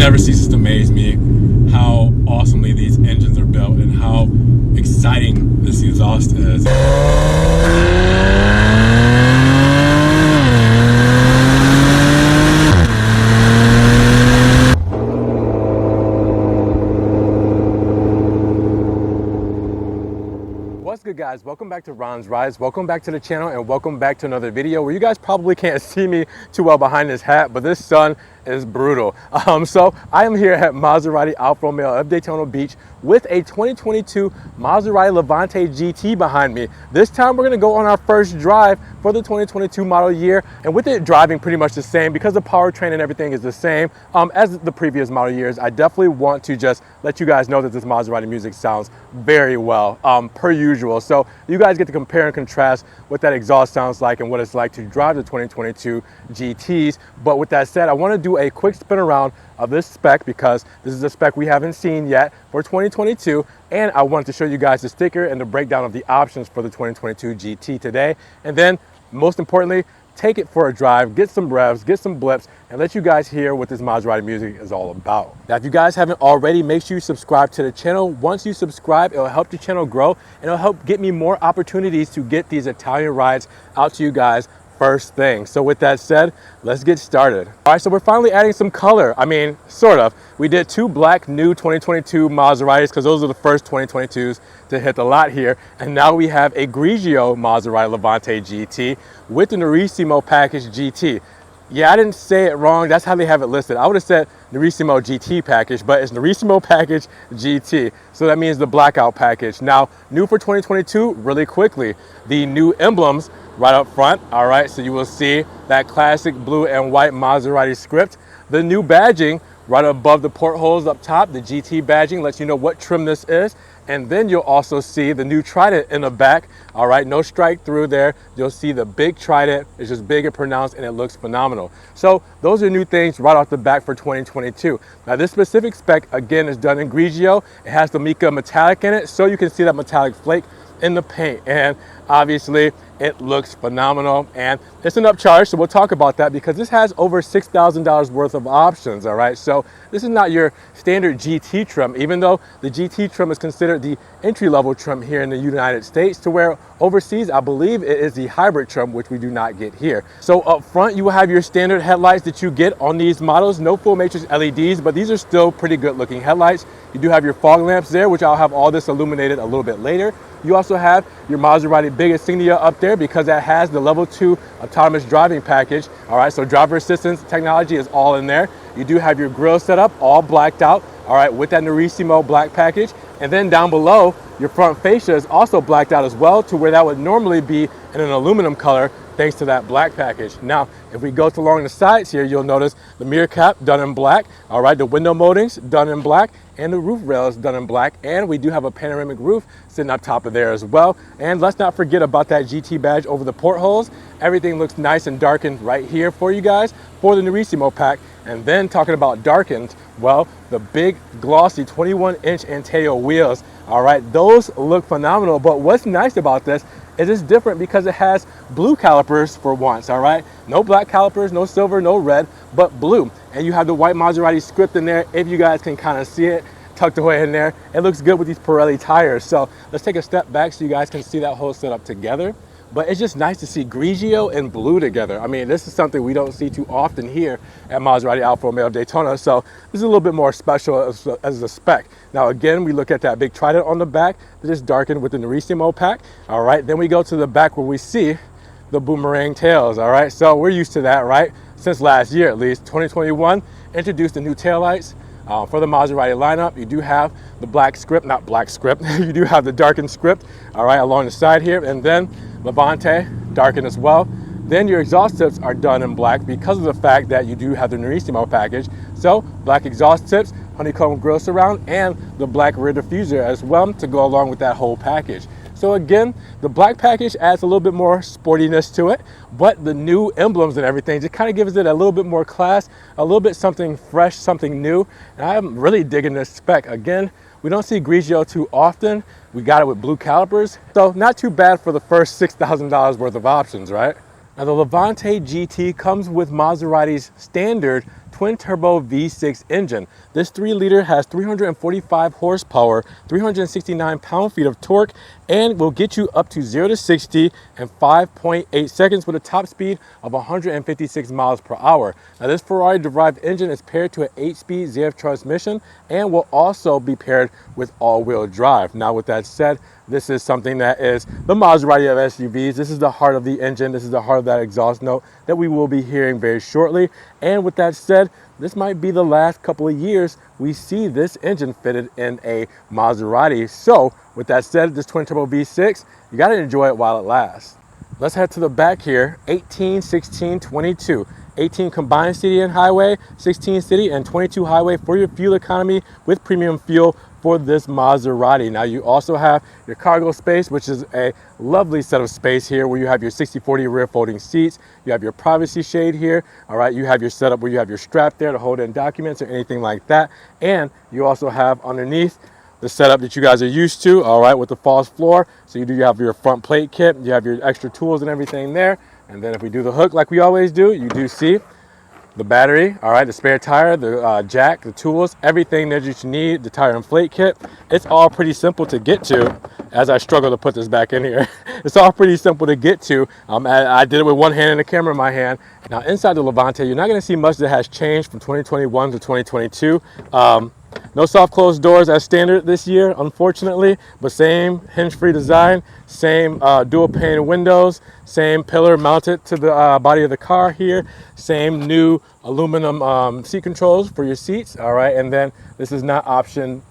never ceases to amaze me how awesomely these engines are built and how exciting this exhaust is. What's good, guys? Welcome back to Ron's Rides. Welcome back to the channel and welcome back to another video where you guys probably can't see me too well behind this hat, but this sun is brutal. So I am here at Maserati Alfa Romeo of Daytona Beach with a 2022 Maserati Levante GT behind me. This time we're gonna go on our first drive for the 2022 model year, and with it driving pretty much the same because the powertrain and everything is the same as the previous model years. I definitely want to just let you guys know that this Maserati music sounds very well, per usual. So you guys get to compare and contrast what that exhaust sounds like and what it's like to drive the 2022 GTs. But with that said, I want to do a quick spin around of this spec because this is a spec we haven't seen yet for 2022, and I wanted to show you guys the sticker and the breakdown of the options for the 2022 GT today. And then most importantly, take it for a drive, get some revs, get some blips, and let you guys hear what this Maserati music is all about. Now, if you guys haven't already, make sure you subscribe to the channel. Once you subscribe, it'll help the channel grow and it'll help get me more opportunities to get these Italian rides out to you guys first thing. So with that said, let's get started. All right, so we're finally adding some color. I mean, sort of. We did two black new 2022 Maseratis because those are the first 2022s to hit the lot here. And now we have a Grigio Maserati Levante GT with the Nerissimo package GT. Yeah, I didn't say it wrong. That's how they have it listed. I would have said Nerissimo GT package, but it's Nerissimo package GT. So that means the blackout package. Now, new for 2022, really quickly, the new emblems right up front. All right, so you will see that classic blue and white Maserati script. The new badging right above the portholes up top, the GT badging lets you know what trim this is. And then you'll also see the new Trident in the back. All right, no strike through there. You'll see the big Trident. It's just big and pronounced and it looks phenomenal. So those are new things right off the back for 2022. Now this specific spec, again, is done in Grigio. It has the Mica metallic in it, so you can see that metallic flake in the paint. And obviously it looks phenomenal and it's an upcharge, so we'll talk about that because this has over $6,000 worth of options. All right, so this is not your standard GT trim, even though the GT trim is considered the entry-level trim here in the United States, to where overseas I believe it is the hybrid trim, which we do not get here. So up front you will have your standard headlights that you get on these models, no full matrix LEDs, but these are still pretty good looking headlights. You do have your fog lamps there, which I'll have all this illuminated a little bit later. You also have your Maserati big insignia up there because that has the level 2 autonomous driving package. All right, so driver assistance technology is all in there. You do have your grille set up, all blacked out, all right, with that Nerissimo black package. And then down below, your front fascia is also blacked out as well, to where that would normally be in an aluminum color thanks to that black package. Now, if we go along the sides here, you'll notice the mirror cap done in black, all right, the window moldings done in black, and the roof rails done in black, and we do have a panoramic roof sitting up top of there as well. And let's not forget about that GT badge over the portholes. Everything looks nice and darkened right here for you guys for the Nerissimo pack. And then talking about darkened, well, the big glossy 21-inch Anteo wheels, all right, those look phenomenal. But what's nice about this is it's different because it has blue calipers for once, all right? No black calipers, no silver, no red, but blue. And you have the white Maserati script in there, if you guys can kind of see it tucked away in there. It looks good with these Pirelli tires. So let's take a step back so you guys can see that whole setup together. But it's just nice to see Grigio and blue together. I mean, this is something we don't see too often here at Maserati Alfa Romeo of Daytona. So this is a little bit more special as a spec. Now, again, we look at that big Trident on the back that is darkened with the Nerissimo pack. All right, then we go to the back where we see the boomerang tails. All right, so we're used to that, right? Since last year, at least. 2021 introduced the new taillights. For the Maserati lineup, you do have the black script, not black script, you do have the darkened script, all right, along the side here, and then Levante, darkened as well. Then your exhaust tips are done in black because of the fact that you do have the Nerissimo package. So black exhaust tips, honeycomb grille surround, and the black rear diffuser as well to go along with that whole package. So again, the black package adds a little bit more sportiness to it, but the new emblems and everything just kind of gives it a little bit more class, a little bit something fresh, something new. And I'm really digging this spec. Again, we don't see Grigio too often. We got it with blue calipers, so not too bad for the first $6,000 worth of options, right? Now the Levante GT comes with Maserati's standard twin-turbo V6 engine. This 3-liter has 345 horsepower, 369 pound-feet of torque, and will get you up to 0 to 60 in 5.8 seconds with a top speed of 156 miles per hour. Now, this Ferrari-derived engine is paired to an 8-speed ZF transmission and will also be paired with all-wheel drive. Now, with that said, this is something that is the Maserati of SUVs. This is the heart of the engine. This is the heart of that exhaust note that we will be hearing very shortly. And with that said, this might be the last couple of years we see this engine fitted in a Maserati. So with that said, this twin turbo V6, you got to enjoy it while it lasts. Let's head to the back here. 18, 16, 22. 18 combined city and highway, 16 city and 22 highway for your fuel economy with premium fuel for this Maserati. Now you also have your cargo space, which is a lovely set of space here where you have your 60/40 rear folding seats. You have your privacy shade here. All right, you have your setup where you have your strap there to hold in documents or anything like that. And you also have underneath the setup that you guys are used to, all right, with the false floor. So you have your front plate kit, you have your extra tools and everything there. And then if we do the hook like we always do, you do see the battery, all right, the spare tire, the jack, the tools, everything that you need, the tire inflate kit. It's all pretty simple to get to as I struggle to put this back in here. It's all pretty simple to get to. I did it with one hand and the camera in my hand. Now inside the Levante, you're not gonna see much that has changed from 2021 to 2022. No soft closed doors as standard this year, unfortunately, but same hinge-free design, same dual pane windows, same pillar mounted to the body of the car here, same new aluminum seat controls for your seats, all right, and then this is not option,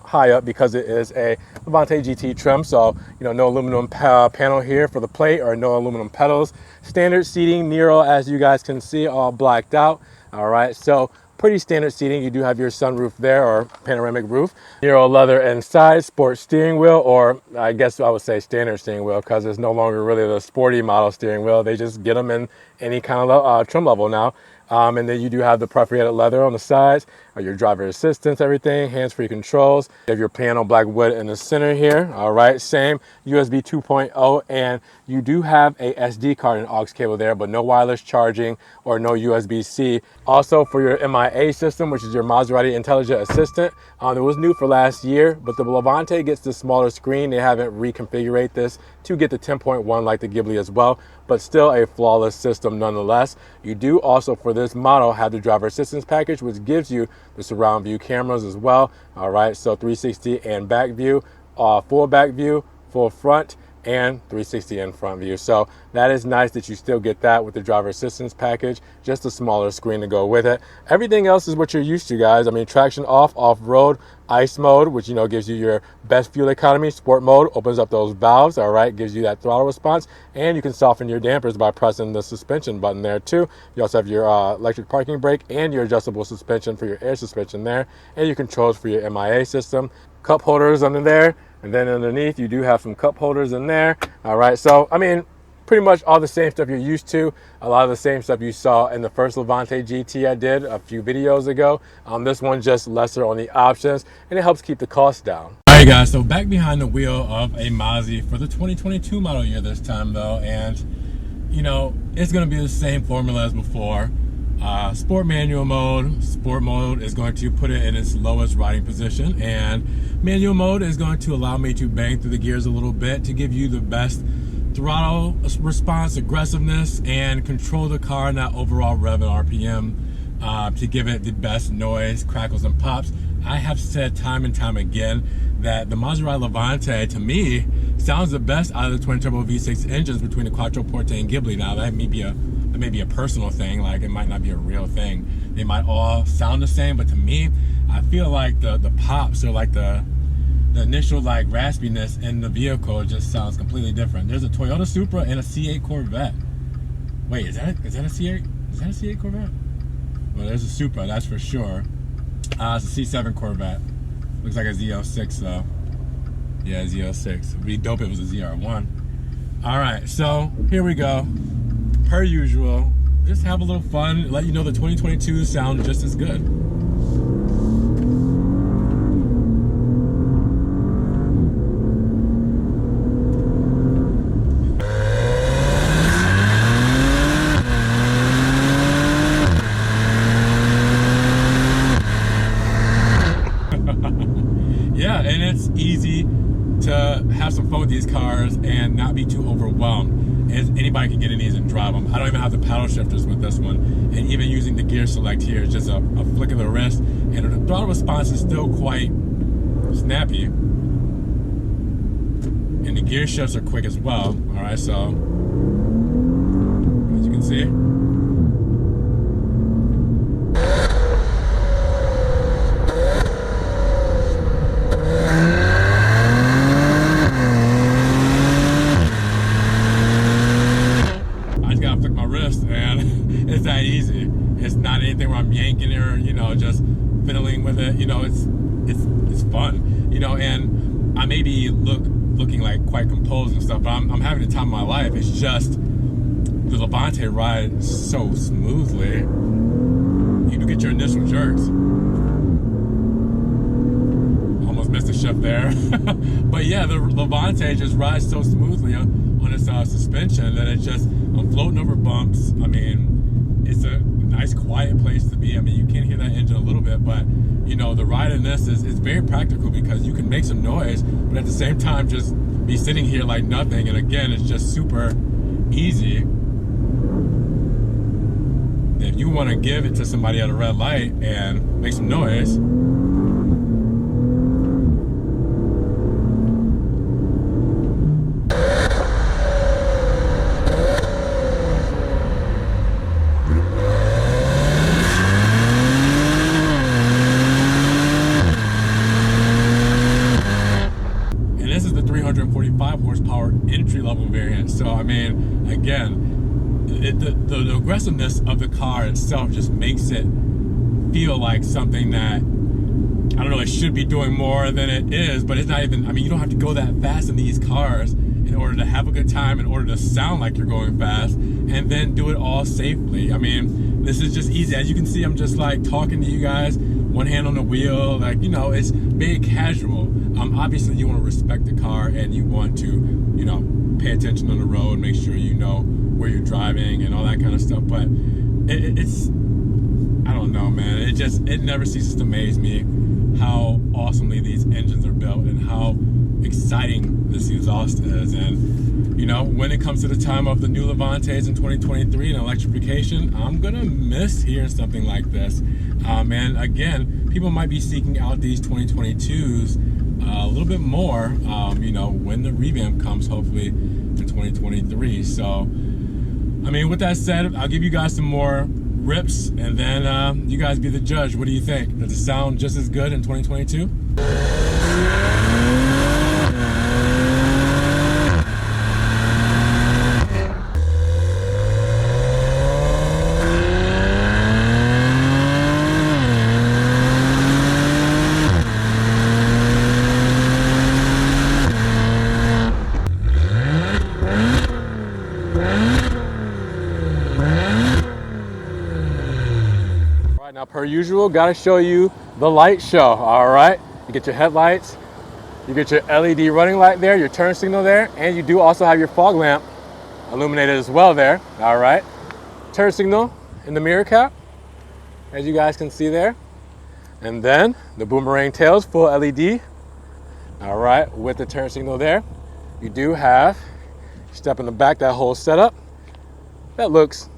high up because it is a Levante GT trim, so, no aluminum panel here for the plate or no aluminum pedals. Standard seating, Nero, as you guys can see, all blacked out, all right, so pretty standard seating. You do have your sunroof there or panoramic roof. Nero leather inside, sport steering wheel, or I guess I would say standard steering wheel because it's no longer really the sporty model steering wheel. They just get them in any kind of trim level now. And then you do have the perforated leather on the sides, your driver assistance, everything, hands-free controls. You have your piano black wood in the center here, all right, same USB 2.0, and you do have a SD card and aux cable there, but no wireless charging or no USB-C. Also for your MIA system, which is your Maserati Intelligent Assistant, it was new for last year, but the Levante gets the smaller screen. They haven't reconfigured this to get the 10.1 like the Ghibli as well, but still a flawless system nonetheless. You do also, for this model, have the driver assistance package, which gives you the surround view cameras as well. All right, so 360 and back view, full back view, full front, and 360 in front view. So that is nice that you still get that with the driver assistance package, just a smaller screen to go with it. Everything else is what you're used to, guys. I mean, traction off-road, ice mode, which, gives you your best fuel economy. Sport mode opens up those valves, all right, gives you that throttle response, and you can soften your dampers by pressing the suspension button there too. You also have your electric parking brake and your adjustable suspension for your air suspension there, and your controls for your MIA system. Cup holders under there, and then underneath you do have some cup holders in there. All right, so I mean, pretty much all the same stuff you're used to. A lot of the same stuff you saw in the first Levante GT I did a few videos ago. This one just lesser on the options, and it helps keep the cost down. All right, guys, so back behind the wheel of a Mazda for the 2022 model year this time though, and it's going to be the same formula as before. Sport manual mode. Sport mode is going to put it in its lowest riding position, and manual mode is going to allow me to bang through the gears a little bit to give you the best throttle response, aggressiveness, and control the car in that overall rev and RPM to give it the best noise, crackles, and pops. I have said time and time again that the Maserati Levante, to me, sounds the best out of the twin-turbo V6 engines between the Quattroporte and Ghibli. Now, that may be a personal thing, like it might not be a real thing. They might all sound the same, but to me, I feel like the pops or like the initial like raspiness in the vehicle just sounds completely different. There's a Toyota Supra and a C8 Corvette. Wait, is that a C8? Is that a C8 Corvette? Well, there's a Supra, that's for sure. It's a C7 Corvette. Looks like a Z06 though. Yeah, Z06. It'd be dope if it was a ZR1. All right, so here we go. Per usual, just have a little fun. Let you know the 2022 sound just as good. Yeah, and it's easy to have some fun with these cars and not be too overwhelmed. As anybody can get in these and drive them. I don't even have the paddle shifters with this one, and even using the gear select here is just a flick of the wrist, and the throttle response is still quite snappy, and the gear shifts are quick as well. All right, so as you can see. It's that easy. It's not anything where I'm yanking or, you know, just fiddling with it. You know, it's fun. You know, and I may be looking like quite composed and stuff, but I'm having the time of my life. It's just the Levante rides so smoothly. You do get your initial jerks. Almost missed a shift there. But yeah, the Levante just rides so smoothly on its suspension that it's just, I'm floating over bumps. I mean, it's a nice quiet place to be. I mean, you can hear that engine a little bit, but you know, the ride in this is very practical because you can make some noise, but at the same time just be sitting here like nothing. And again, it's just super easy. If you want to give it to somebody at a red light and make some noise, this is the 345 horsepower entry-level variant. So I mean, again, the aggressiveness of the car itself just makes it feel like something that, I don't know, it should be doing more than it is, but it's not even. I mean, you don't have to go that fast in these cars in order to have a good time, in order to sound like you're going fast, and then do it all safely. I mean, this is just easy. As you can see, I'm just like talking to you guys, one hand on the wheel, like, you know, it's very casual. Obviously you want to respect the car and you want to, you know, pay attention on the road, make sure you know where you're driving and all that kind of stuff. But it's, I don't know, man. It never ceases to amaze me how awesomely these engines are built and how exciting this exhaust is. And, you know, when it comes to the time of the new Levantes in 2023 and electrification, I'm gonna miss hearing something like this. And again, people might be seeking out these 2022s a little bit more, you know, when the revamp comes, hopefully in 2023. So, I mean, with that said, I'll give you guys some more rips, and then you guys be the judge. What do you think? Does it sound just as good in 2022? Now, per usual, gotta show you the light show. All right, you get your headlights, you get your LED running light there, your turn signal there, and you do also have your fog lamp illuminated as well there. All right, turn signal in the mirror cap, as you guys can see there, and then the boomerang tails, full LED. All right, with the turn signal there, you do have, step in the back, that whole setup that looks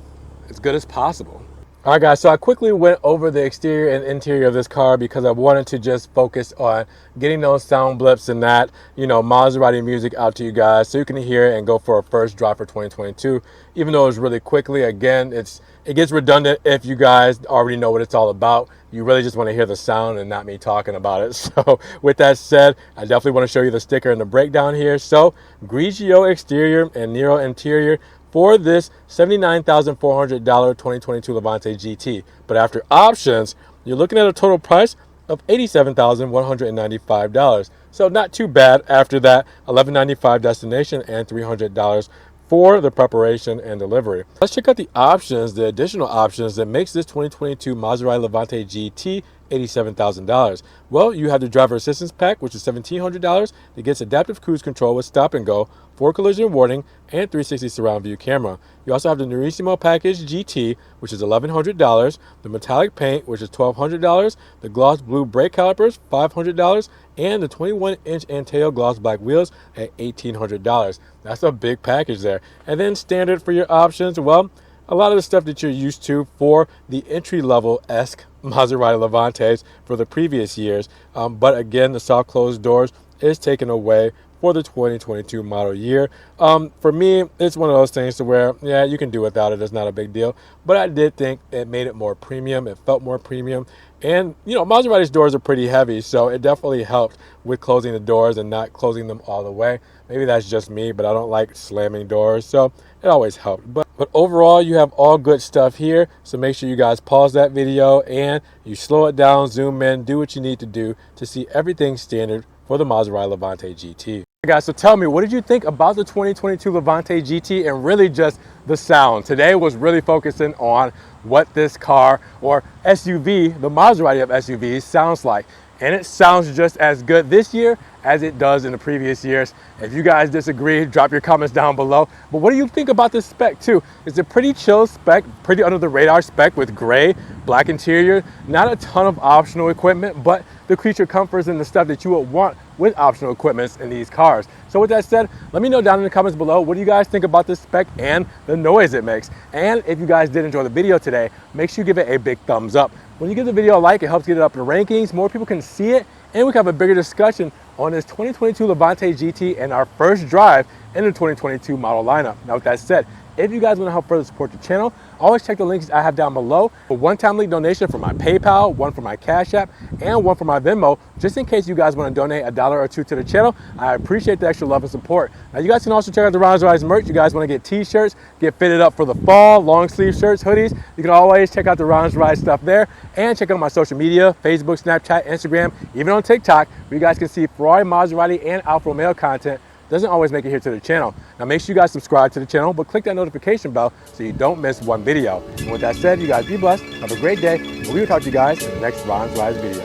as good as possible. All right, guys, so I quickly went over the exterior and interior of this car because I wanted to just focus on getting those sound blips and that, you know, Maserati music out to you guys so you can hear it and go for a first drive for 2022. Even though it's really quickly, again, it gets redundant if you guys already know what it's all about. You really just want to hear the sound and not me talking about it. So with that said, I definitely want to show you the sticker and the breakdown here. So Grigio exterior and Nero interior for this $79,400 2022 Levante GT. But after options, you're looking at a total price of $87,195. So not too bad after that $1,195 destination and $300 for the preparation and delivery. Let's check out the options, the additional options that makes this 2022 Maserati Levante GT $87,000. Well, you have the driver assistance pack, which is $1,700. It gets adaptive cruise control with stop and go, 4 collision warning and 360 surround view camera. You also have the Nurisimo Package GT, which is $1,100, the metallic paint, which is $1,200, the gloss blue brake calipers, $500, and the 21-inch Anteo gloss black wheels at $1,800. That's a big package there. And then standard for your options, well, a lot of the stuff that you're used to for the entry-level-esque Maserati Levantes for the previous years. But again, the soft closed doors is taken away for the 2022 model year. For me, it's one of those things to where, yeah, you can do without it. It's not a big deal. But I did think it made it more premium. It felt more premium. And, you know, Maserati's doors are pretty heavy, so it definitely helped with closing the doors and not closing them all the way. Maybe that's just me, but I don't like slamming doors, so it always helped. But overall, you have all good stuff here, so make sure you guys pause that video and you slow it down, zoom in, do what you need to do to see everything standard for the Maserati Levante GT. Guys, so tell me, what did you think about the 2022 Levante GT and really just the sound? Today was really focusing on what this car or SUV, the Maserati of SUVs, sounds like. And it sounds just as good this year as it does in the previous years. If you guys disagree, drop your comments down below. But what do you think about this spec too? It's a pretty chill spec, pretty under the radar spec with gray, black interior, not a ton of optional equipment, but the creature comforts and the stuff that you would want with optional equipments in these cars. So with that said, let me know down in the comments below, what do you guys think about this spec and the noise it makes? And if you guys did enjoy the video today, make sure you give it a big thumbs up. When you give the video a like, it helps get it up in the rankings, more people can see it, and we can have a bigger discussion on this 2022 Levante GT and our first drive in the 2022 model lineup. Now with that said, if you guys want to help further support the channel, always check the links I have down below. A one-time link donation for my PayPal, one for my Cash App, and one for my Venmo, just in case you guys want to donate $1 or $2 to the channel. I appreciate the extra love and support. Now you guys can also check out the Ron's Rise merch. You guys want to get t-shirts, get fitted up for the fall, long sleeve shirts, hoodies. You can always check out the Ron's Rise stuff there, and check out my social media, Facebook, Snapchat, Instagram, even on TikTok, where you guys can see Ferrari, Maserati, and Alfa Romeo content. Doesn't always make it here to the channel. Now make sure you guys subscribe to the channel, but click that notification bell so you don't miss one video. And with that said, you guys be blessed, have a great day, and we will talk to you guys in the next Ron's Rise video.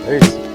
Peace.